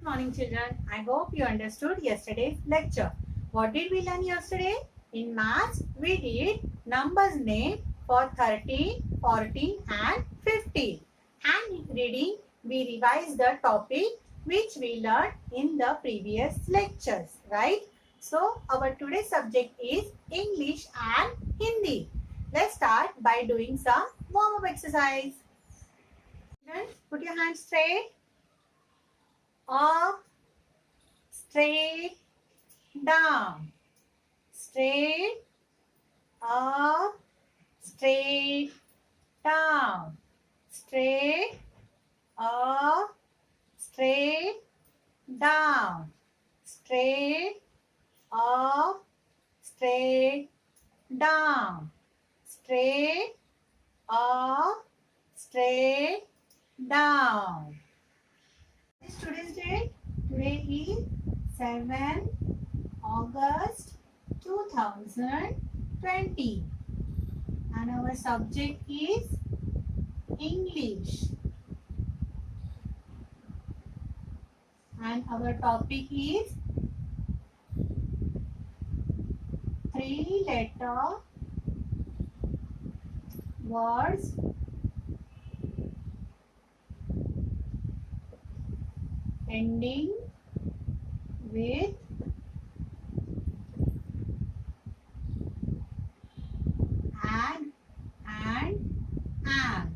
Morning children, I hope you understood yesterday's lecture. What did we learn yesterday? In maths, we did numbers name for 13, 14 and 15. And in reading, we revised the topic which we learned in the previous lectures, right? So, our today's subject is English and Hindi. Let's start by doing some warm-up exercise. Children, put your hands straight. Up, straight, down, straight, up, straight, down, straight, up, straight, down, straight, up, straight, down, straight, up, straight, down. Students' day today is 7 August 2020 and our subject is English and our topic is 3-letter words ending with and am.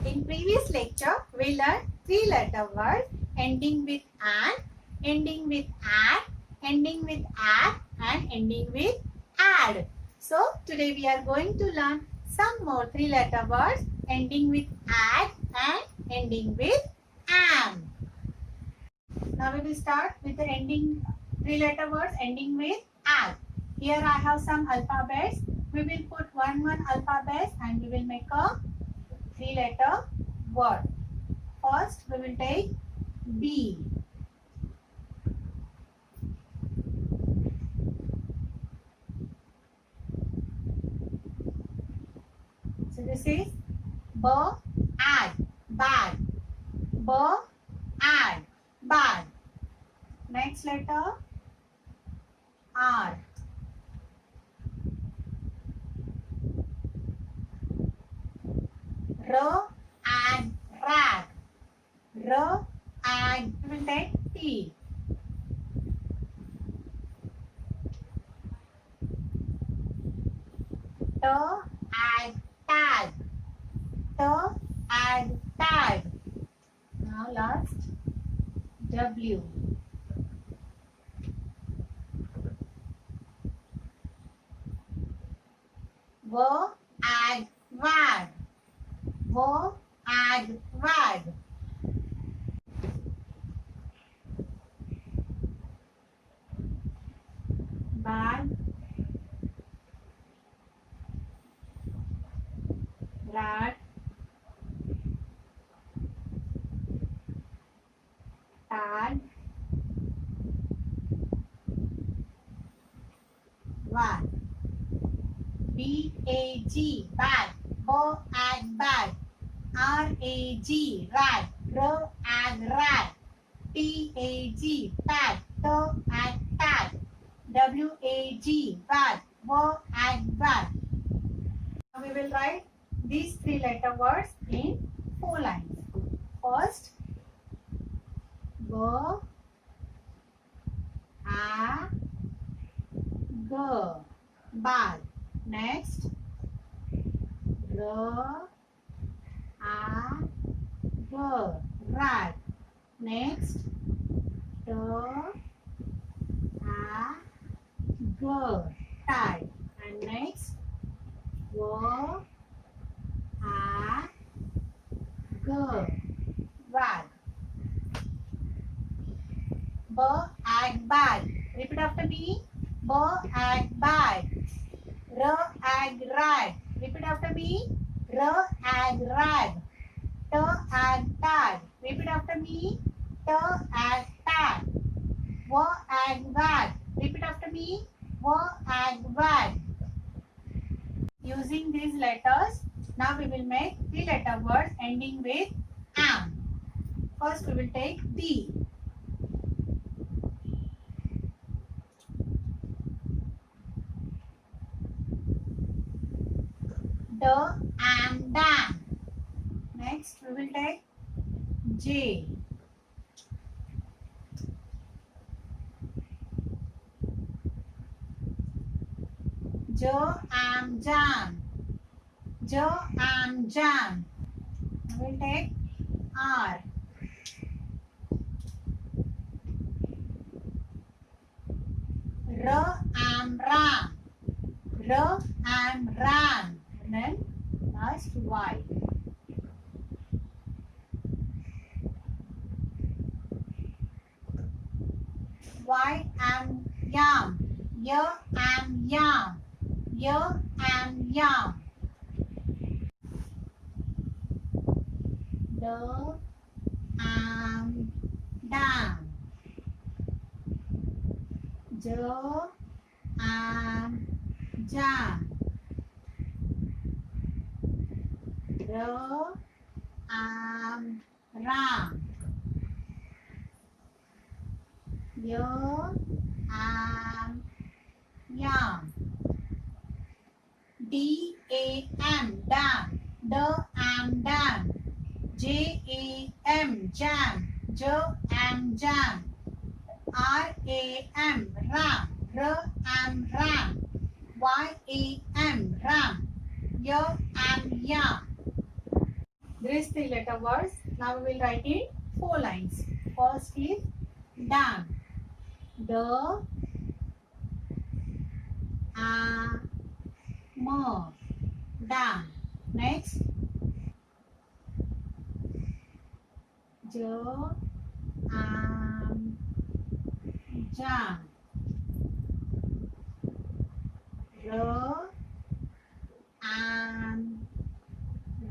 In previous lecture, we learned 3-letter words ending with an, ending with at, ending with at and ending with add. So today we are going to learn some more 3-letter words ending with add and ending with am. Now we will start with the ending 3-letter words ending with add. Here I have some alphabets. We will put one alphabet and we will make a 3-letter word. First we will take B. So this is B, add, bad. B, add, bad. Next letter R. R and rag. R and we will take T. T and tag. T and tag. Now last W. W and wag. W and wag. Bag. Rat. Tag. Wag. B-A-G, bag. B and bag. R-A-G, rag. R and rag. T-A-G, tag. T and tag. W-A-G, bag. W and bag. Now we will write these 3-letter words in 4 lines. First, B, A, G, bag. Next, R, A, G, rag. Next, T, A, G, tag. And next, W, A, G, wag. B and bag. Repeat after me. B and bag. R and rag. Repeat after me. R and rag. T and tag. Repeat after me. T and tag. W and wag. Repeat after me. W and wag. Using these letters, Now we will make three-letter words ending with am. First we will take the. The, am, dam. Next we will take J. Jo, am, jam. Jo, am, jam. We will take R. R, am, ram. R, am, ram. And then last Y. Y, am, yam. Y, am, yam. Y, am, yam. D, am, dam. J, am, jam. R, am, ram. Y, am, yam. D, a, m, dam. D, am, dam. J, a, m, jam. J, am, jam. R, a, m, ram. R, am, ram. Y, a, m, ram. Y, am, yam. These three-letter words. Now we will write in 4 lines. First is dam. D, a, m, dam. Next, J, am, jam. R, am,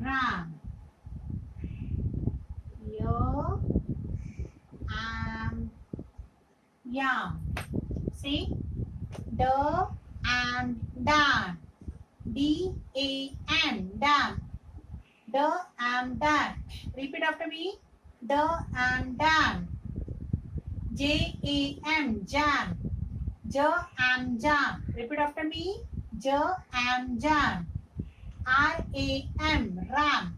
ram. Y, am, yam. See? D, am, dam. D, a, m, dam. D, am, dam. Repeat after me. D, am, dam. J, a, m, jam. J, am, jam. Repeat after me. J, am, jam. R, a, m, ram.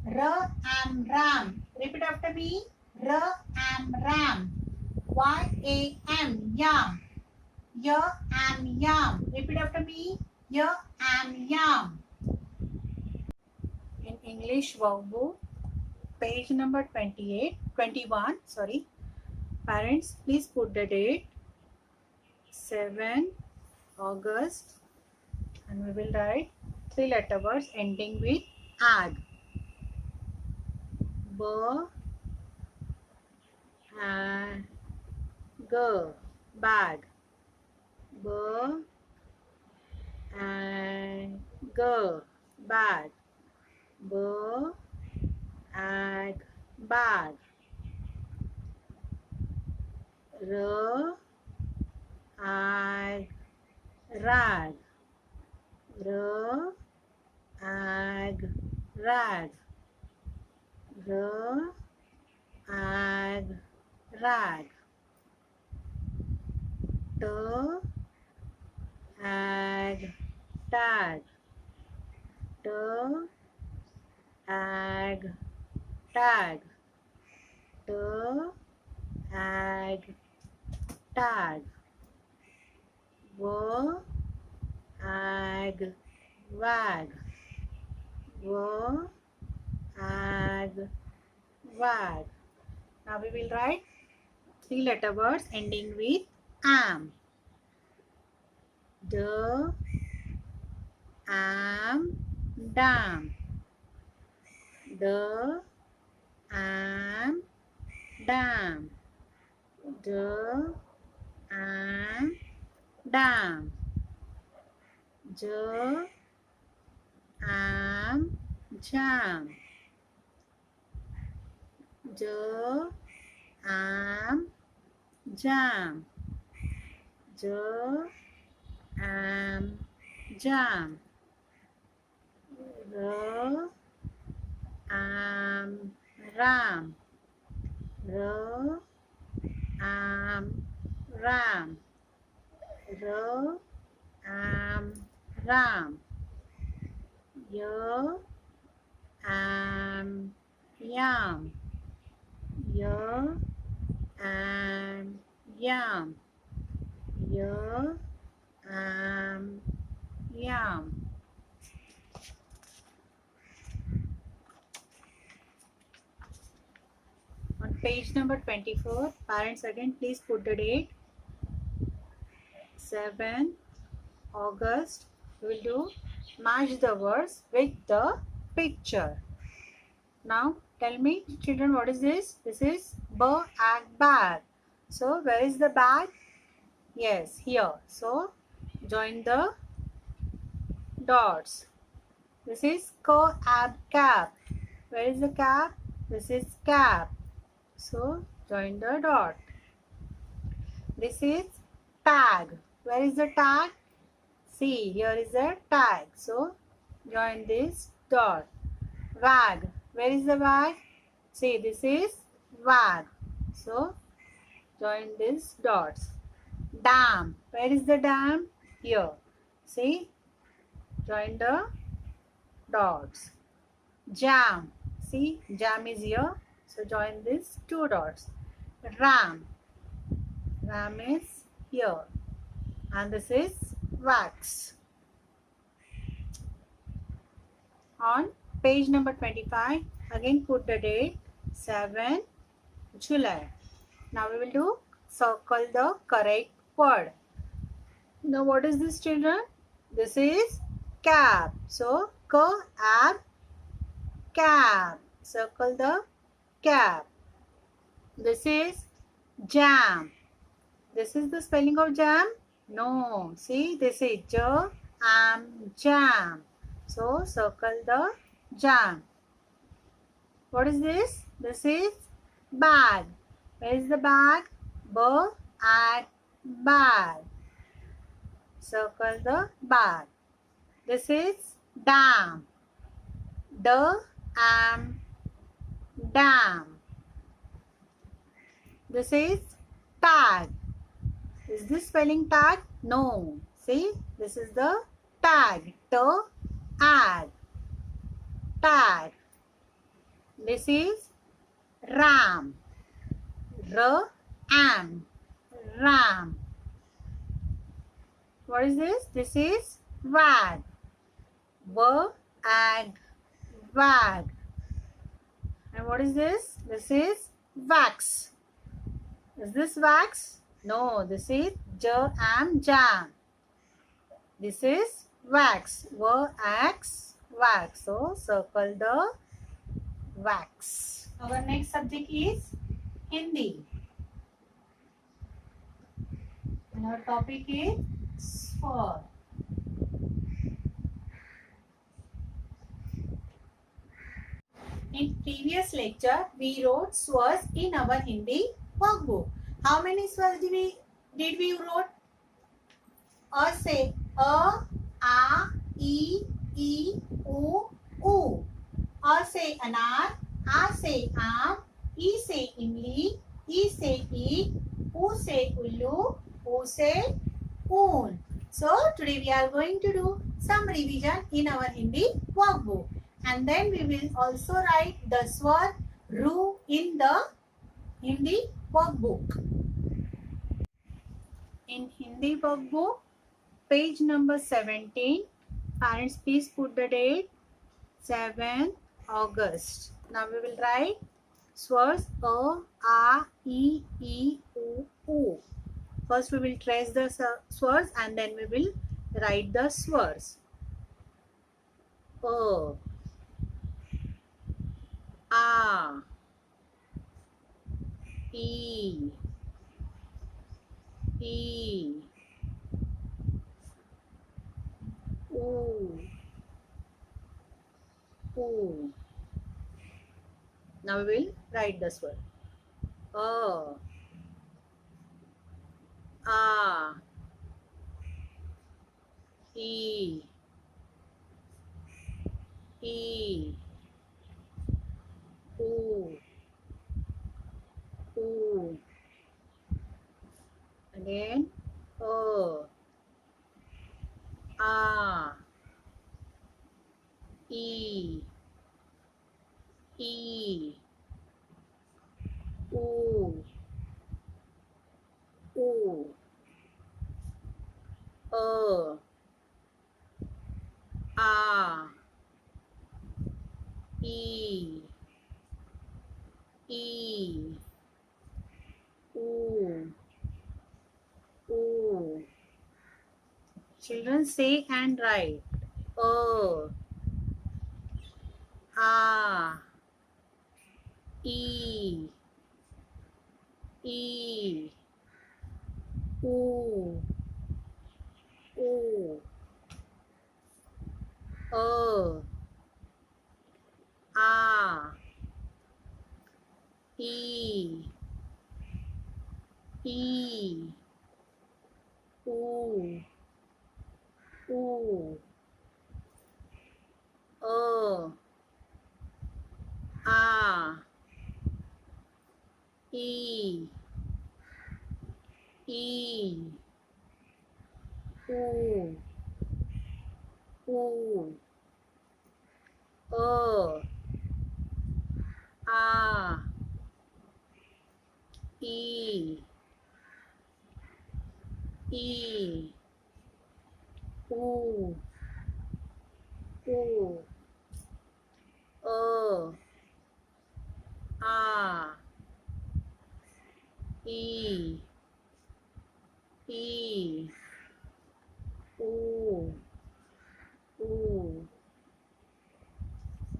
R, am, ram. Repeat after me. R, am, ram. Y, a, m, yam. Y, am, yam. Repeat after me. Y, am, yam. In English workbook, page number 21. Sorry. Parents, please put the date 7 August and we will write 3-letter words ending with ag. B, a, g, bag. B, a, g, bag. B, ag, bag. R, ag, rag. R, ag, rag. R, ag, rag. T, ag, tag. T, ag, tag. T, ag, tag. W, ag, wag. W, ag, wag. Now we will write 3-letter words ending with am. D, am, dam. D, am, dam. D, am, dam. J, am, jam. J, am, jam. J, am, jam. R am ram. R am ram. R am ram. Y am yam. Y am yam. Y am yam. On page number 24, parents again please put the date. 7 August. We will do match the words with the picture. Now tell me children, what is this? This is bag. So where is the bag? Yes, here. So join the dots. This is cap. Where is the cap? This is cap. So join the dot. This is tag. Where is the tag? See, here is a tag. So join this dot. Wag. Where is the wag? See, this is wag. So join these dots. Dam. Where is the dam? Here. See, join the dots. Jam. See, jam is here. So join these two dots. Ram. Ram is here. And this is wax. On page number 25, again put the date 7 July. Now we will do circle the correct word. Now what is this children? This is cap. So cap. Circle the cap. This is jam. This is the spelling of jam? No. See, this is jam. So circle the jam. What is this? This is bag. Where is the bag? Bag. Circle the bag. This is dam. Dam. This is tag. Is this spelling tag? No. See, this is the tag. Tag. This is ram. Ram. What is this? This is wag. Wag. And what is this? This is wax. Is this wax? No, this is jam. This is wax. Wax. So circle the wax. Our next subject is Hindi. And our topic is swar. In previous lecture, we wrote swars in our Hindi workbook. How many swars did we wrote? A say a, e, u. A say anar, a say am, e say imli, e say eat, u say ullu, u say oon. So today we are going to do some revision in our Hindi workbook. And then we will also write the swar ru in the Hindi workbook. In Hindi workbook, page number 17, parents please put the date 7 August. Now we will write swars a, e, u. First we will trace the swars and then we will write the swars. A, E, U. Now we will write this word. A, E, E, U, U. Again, A, E, E, U, U, A, E, E, U, U. Children say and write. A, E, E, U, U, A, E, E, U, U, A, E, E, U, U, A, E, E, U, U, A, E, E, U, U.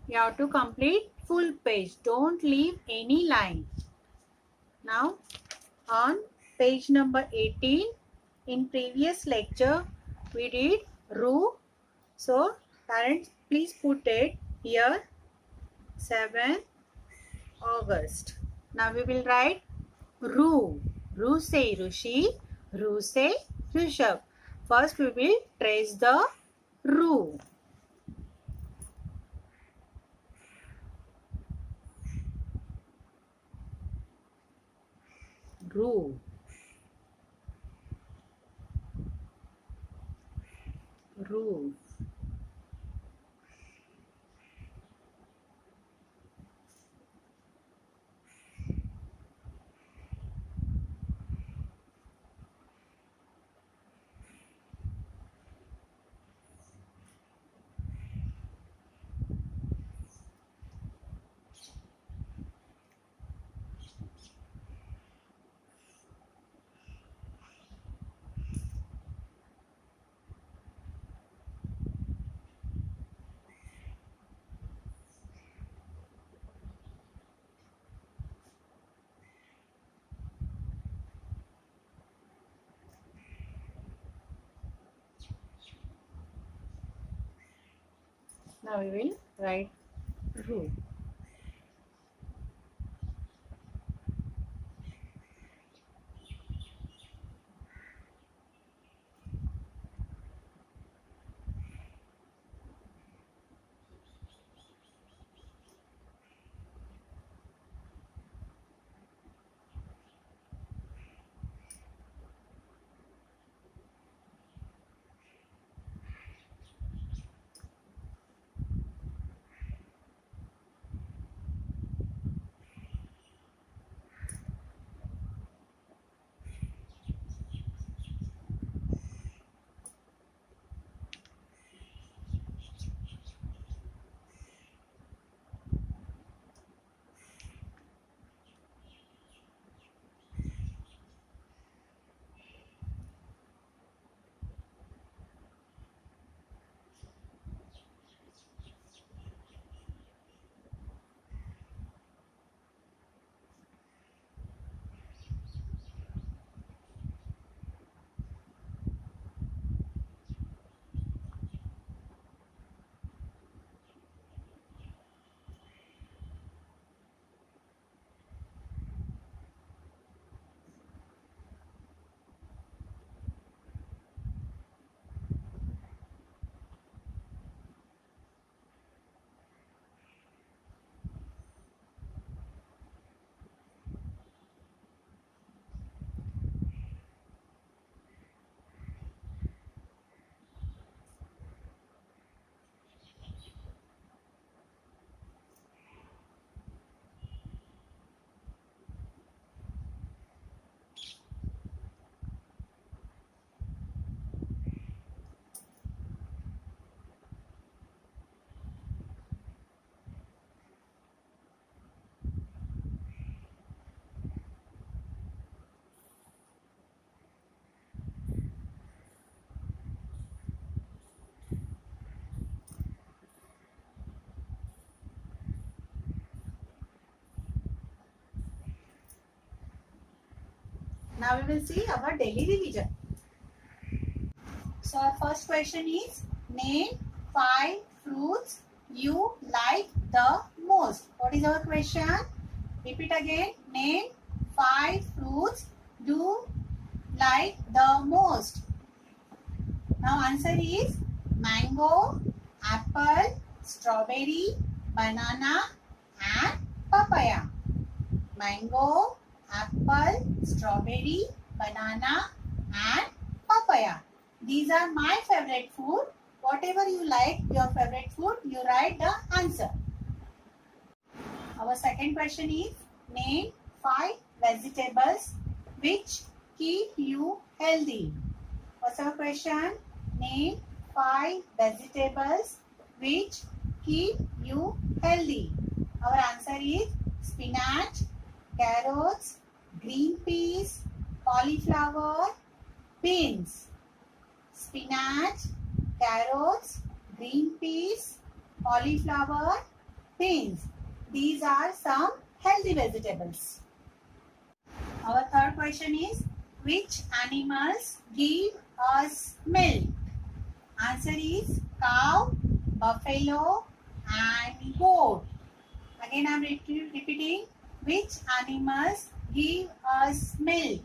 You have to complete full page. Don't leave any line. Now, on page number 18, in previous lecture, we did Ru. So, parents, please put it here, 7 August. Now, we will write Ru. Ru say Rushi. Ru say Rishabh. First, we will trace the Ru. Ru. Ru. Now we will write Ru. Now we will see our daily revision. So our first question is, name 5 fruits you like the most. What is our question? Repeat again. Name 5 fruits you like the most. Now answer is mango, apple, strawberry, banana and papaya. Mango, apple, strawberry, banana and papaya. These are my favorite food. Whatever you like, your favorite food, you write the answer. Our second question is, name 5 vegetables which keep you healthy. What's our question? Name 5 vegetables which keep you healthy. Our answer is spinach, carrots, green peas, cauliflower, beans. Spinach, carrots, green peas, cauliflower, beans. These are some healthy vegetables. Our third question is, which animals give us milk? Answer is cow, buffalo and goat. Again I am repeating. Which animals give us milk?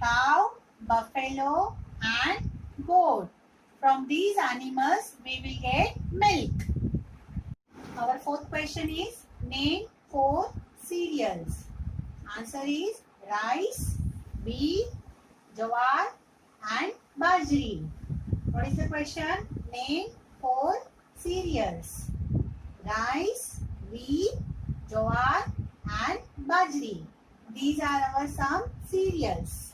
Cow, buffalo and goat. From these animals we will get milk. Our fourth question is, name 4 cereals. Answer is rice, wheat, jowar and bajri. What is the question? Name 4 cereals. Rice, wheat, jowar and bajri. These are our some cereals.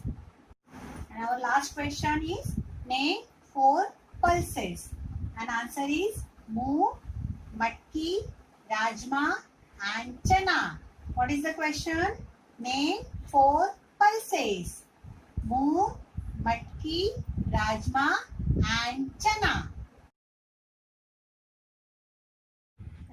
And our last question is, name 4 pulses. And answer is moong, matki, rajma and chana. What is the question? Name 4 pulses. Moong, matki, rajma and chana.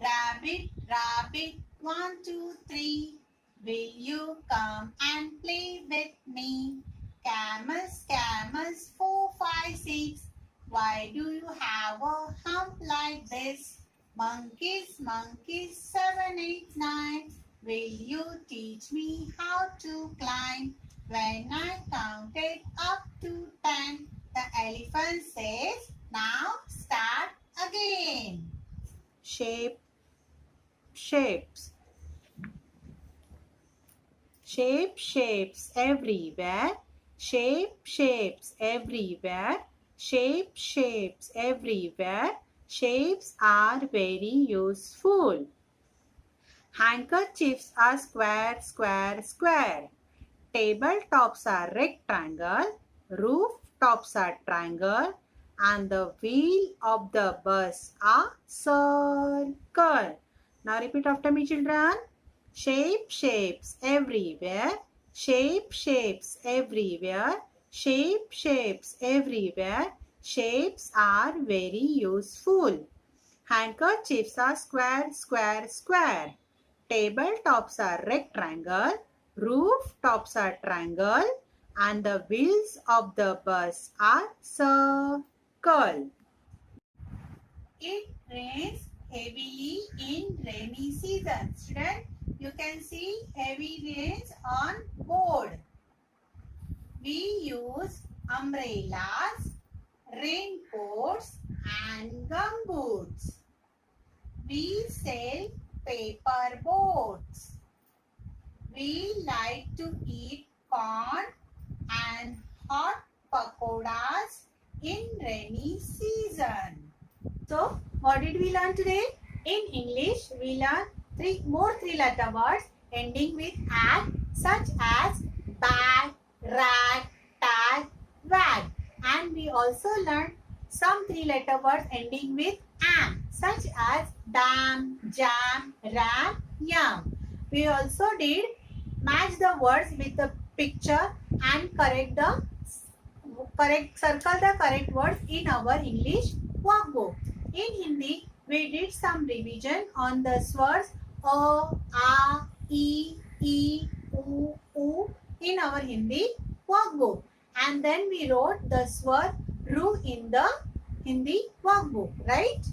Rabbit, rabbit, 1, 2, 3. Will you come and play with me? Camels, camels, 4, 5, 6. Why do you have a hump like this? Monkeys, monkeys, 7, 8, 9. Will you teach me how to climb? When I counted up to 10, the elephant says, now start again. Shape, shapes. Shape, shapes everywhere. Shape, shapes everywhere. Shape, shapes everywhere. Shapes are very useful. Handkerchiefs are square, square, square. Tabletops are rectangle. Rooftops are triangle. And the wheel of the bus are circle. Now repeat after me, children. Shape, shapes everywhere. Shape, shapes everywhere. Shape, shapes everywhere. Shapes are very useful. Handkerchiefs are square, square, square. Tabletops are rectangle. Rooftops are triangle. And the wheels of the bus are circle. It rains heavily in rainy season. Students, you can see heavy rains on board. We use umbrellas, raincoats and gumboots. We sail paper boats. We like to eat corn and hot pakoras in rainy season. So, what did we learn today? In English, we learned more three-letter words ending with "ag", such as bag, rag, tag, wag. And we also learned some three-letter words ending with "am", such as dam, jam, ram, yam. We also did match the words with the picture and circle the correct words in our English workbook. In Hindi, we did some revision on the swords a, a, e, u, u in our Hindi workbook. And then we wrote the swar ru in the workbook, right?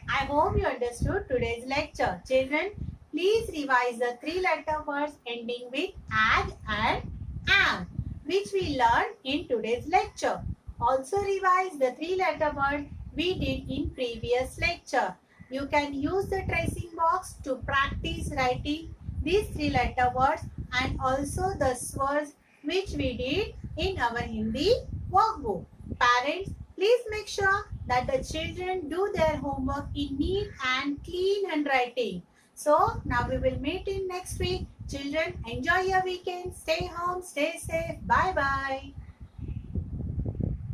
I hope you understood today's lecture. Children, please revise the 3-letter words ending with ag and am, which we learned in today's lecture. Also revise the 3-letter word we did in previous lecture. You can use the tracing box to practice writing these 3-letter words and also the swars which we did in our Hindi workbook. Parents, please make sure that the children do their homework in neat and clean handwriting. So now we will meet in next week. Children, enjoy your weekend. Stay home, stay safe. Bye bye.